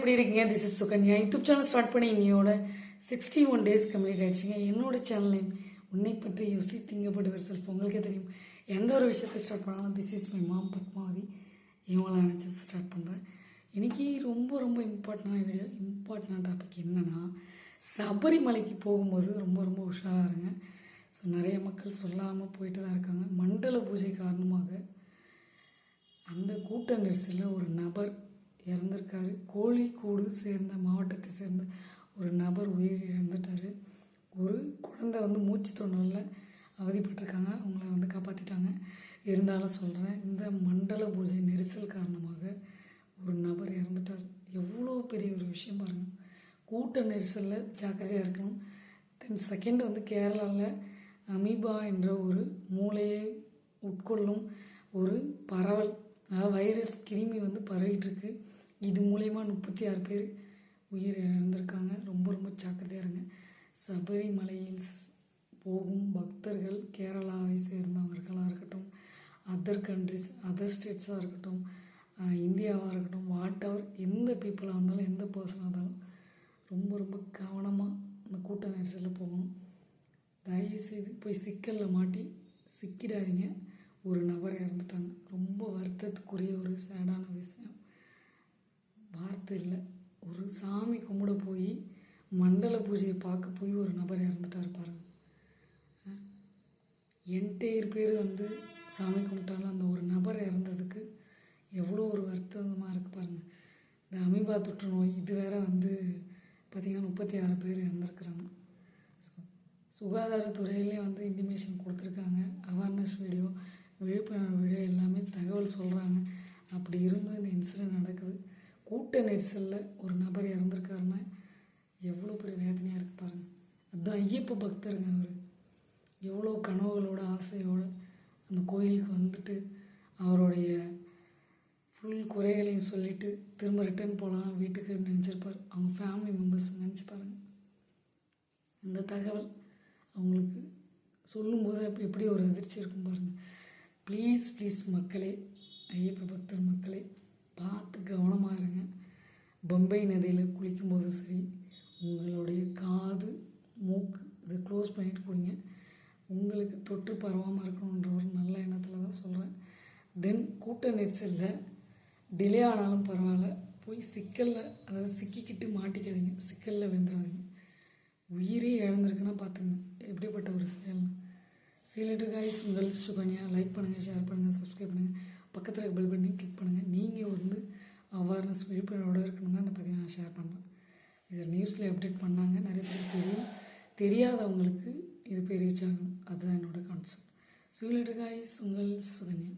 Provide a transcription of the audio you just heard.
எப்படி இருக்கீங்க? This is Sukanya. YouTube channel start பண்ணி இன்னையோட 61 days கம்ப்ளீட் ஆகிடுச்சிங்க. என்னோட சேனல் நேம் உன்னை பற்றி யோசி திங்கப்படுவர் செல்ஃப். உங்களுக்கே தெரியும், எந்த ஒரு விஷயத்தை ஸ்டார்ட் பண்ணாலும் this is my mom Padmavathi இவங்கள நினச்சது ஸ்டார்ட் பண்ணுறேன். இன்றைக்கி ரொம்ப ரொம்ப இம்பார்ட்டண்டான வீடியோ. இம்பார்ட்டண்டான டாபிக் என்னென்னா, சபரிமலைக்கு போகும்போது ரொம்ப ரொம்ப உஷாராக இருங்க. ஸோ நிறைய மக்கள் சொல்லாமல் போயிட்டு தான் இருக்காங்க. மண்டல பூஜை காரணமாக அந்த கூட்ட நெரிசலில் ஒரு நபர் இறந்துருக்காரு. கோழிக்கூடு சேர்ந்த மாவட்டத்தை சேர்ந்த ஒரு நபர் உயிர் இழந்துட்டார். ஒரு குழந்தை மூச்சு தொண்டலில் அவதிப்பட்டிருக்காங்க. அவங்கள காப்பாற்றிட்டாங்க. இருந்தாலும் சொல்கிறேன், இந்த மண்டல பூஜை நெரிசல் காரணமாக ஒரு நபர் இறந்துட்டார். எவ்வளோ பெரிய ஒரு விஷயம் பாருங்கள். கூட்ட நெரிசலில் ஜாக்கிரதையாக இருக்கணும். தென் செகண்ட் கேரளாவில் அமீபா என்ற ஒரு மூளையை உட்கொள்ளும் ஒரு பரவல், வைரஸ் கிருமி பரவிட்டுருக்கு. இது மூலயமா 36 பேர் உயிர் இழந்திருக்காங்க. ரொம்ப ரொம்ப ஜாக்கிரதையாக இருங்க. சபரிமலையில் போகும் பக்தர்கள் கேரளாவை சேர்ந்தவர்களாக இருக்கட்டும், அதர் கண்ட்ரிஸ், அதர் ஸ்டேட்ஸாக இருக்கட்டும், இந்தியாவாக இருக்கட்டும், வாட் எவர் எந்த பீப்புளாக இருந்தாலும், எந்த பர்சனாக இருந்தாலும் ரொம்ப ரொம்ப கவனமாக அந்த கூட்ட நெரிசலில் போகணும். தயவுசெய்து போய் சிக்கலில் மாட்டி சிக்கிடாதீங்க. ஒரு நபர் இறந்துட்டாங்க. ரொம்ப வருத்தத்துக்குரிய ஒரு சேடான விஷயம். வார்த்தை இல்லை. ஒரு சாமி கும்பிட போய் மண்டல பூஜையை பார்க்க போய் ஒரு நபர் இறந்துட்டார் பாருங்கள். என்டையர் பேர் சாமி கும்பிட்டாலும் அந்த ஒரு நபர் இறந்ததுக்கு எவ்வளோ ஒரு வருத்தமாக இருக்குது பாருங்கள். இந்த அமீபா தொற்று நோய் இது வேற பார்த்திங்கன்னா 36 பேர் இறந்துருக்குறாங்க. சுகாதாரத்துறையிலே இன்டிமேஷன் கொடுத்துருக்காங்க. அவேர்னஸ் வீடியோ, விழிப்புணர்வு வீடியோ எல்லாமே தகவல் சொல்கிறாங்க. அப்படி இருந்தும் இந்த இன்சிடென்ட் நடக்குது. கூட்ட நெரிசலில் ஒரு நபர் இறந்துருக்காருன்னா எவ்வளோ பெரிய வேதனையாக இருக்குது பாருங்கள். அதுதான் ஐயப்ப பக்தருங்க. அவர் எவ்வளோ கனவுகளோட ஆசையோடு அந்த கோயிலுக்கு அவருடைய ஃபுல் குறைகளையும் சொல்லிவிட்டு திரும்ப ரிட்டர்ன் போகலாம் வீட்டுக்கு நினச்சிருப்பார். அவங்க ஃபேமிலி மெம்பர்ஸ் நினச்சி பாருங்கள். இந்த தகவல் அவங்களுக்கு சொல்லும்போது எப்படி ஒரு அதிர்ச்சி இருக்கும் பாருங்கள். ப்ளீஸ் ப்ளீஸ் மக்களே, ஐயப்ப பக்தர் மக்களே, பார்த்து கவனமாக இருங்க. பம்பை நதியில் குளிக்கும்போது சரி, உங்களுடைய காது மூக்கு இதை க்ளோஸ் பண்ணிவிட்டு குடிங்க. உங்களுக்கு தொற்று பரவாமல் இருக்கணுன்ற ஒரு நல்ல எண்ணத்தில் தான் சொல்கிறேன். தென் கூட்ட நெரிசலில் டிலே ஆனாலும் பரவாயில்ல, போய் சிக்கலில், அதாவது சிக்கிக்கிட்டு மாட்டிக்காதீங்க, சிக்கலில் விழுந்துடாதீங்க. உயிரே இழந்திருக்குன்னா பார்த்துங்க எப்படிப்பட்ட ஒரு செயல். சீலிட்டர் காய்ஸ், உங்கள் சுகன்யா. லைக் பண்ணுங்கள், ஷேர் பண்ணுங்கள், சப்ஸ்கிரைப் பண்ணுங்கள், பக்கத்தில் பெல் பட்டனை கிளிக் பண்ணுங்கள். நீங்கள் அவேர்னஸ் விழிப்புணர்வோடு இருக்கணும்னா அந்த பதிவை நான் ஷேர் பண்ணுறேன். இதை நியூஸில் அப்டேட் பண்ணாங்க. நிறைய பேர் தெரியும். தெரியாதவங்களுக்கு இது போய் ரீச் ஆகணும். அதுதான் என்னோடய கான்செப்ட். சீலிட்டர் காய்ஸ், உங்கள் சுகன்யா.